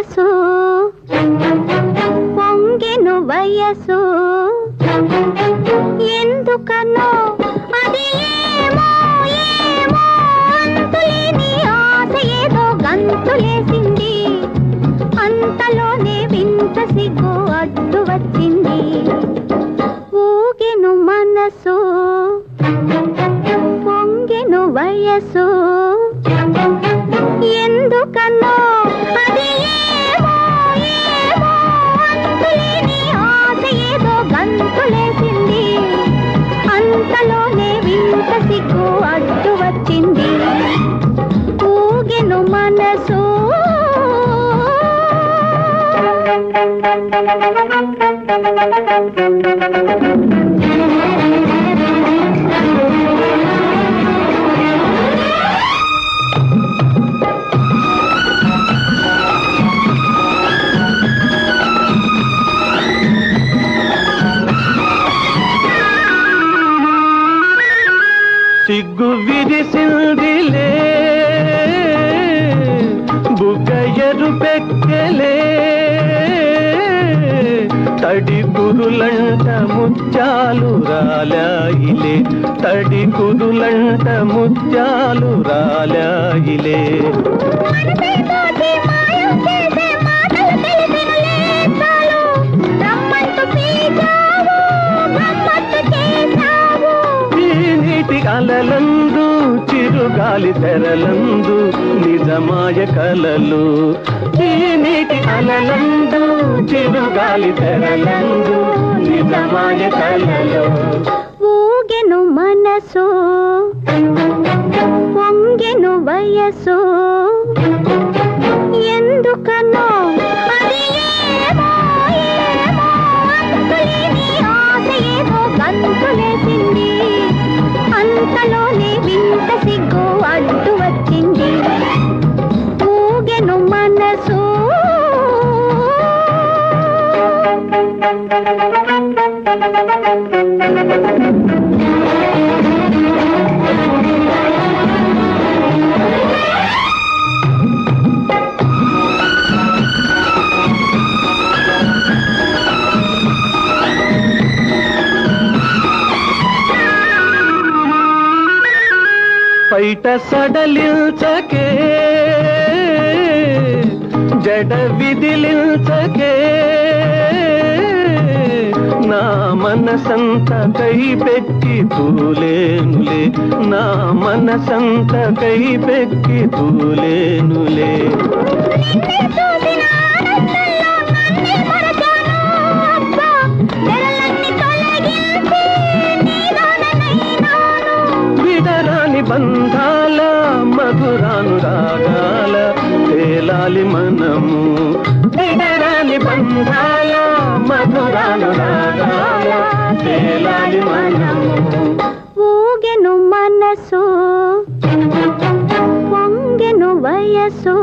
మనసు పొంగెను వయసు ఎందుకనో అది ఏమో ఏమో అంతులేని ఆశ ఏదో గంతులేసింది అంతలోనే వింత సిగ్గు అడ్డు వచ్చింది ఊగెను మనసు పొంగెను వయసు ఎందుకనో అది ఏమో ఏమో అంతులేని ఆశ ఏదో గంతులేసింది అంతలోనే వింత సిగ్గు అడ్డు వచ్చింది ఊగెను మనసు సిగ్గు విరిసిందిలే బుగ్గయరు పెక్కలే తడి కురులంట ముత్యాలు రాలాయిలే తడి కురులంట ముత్యాలు రాలాయిలే అలలందు చిరుగాలి తెరలందు నిజమాయ కలలు ఈ నీటి అలలందు చిరుగాలి తెరలందు నిజమాయ కలలు ఊగెను మనసు పొంగెను వయసు ఎందుకనో అది ఏమో ఏమో అంతులేని ఆశ ఏదో గంతులేసింది అంతలోనే వింత సిగ్గు అడ్డు వచ్చింది ఊగెను మనసు పైట సడలిల్చకే జడ విదిలిల్చకే నా మనసంత కై పెట్టి తూలేనులే నా మనసంత కై పెట్టి తూలేనులే విడరాని బంధాల మధురాను రాగాల తేలాలి మనము విడరాని బంధాల మధురాను రాగాల తేలాలి మనము ఊగెను మనసు పొంగెను వయసు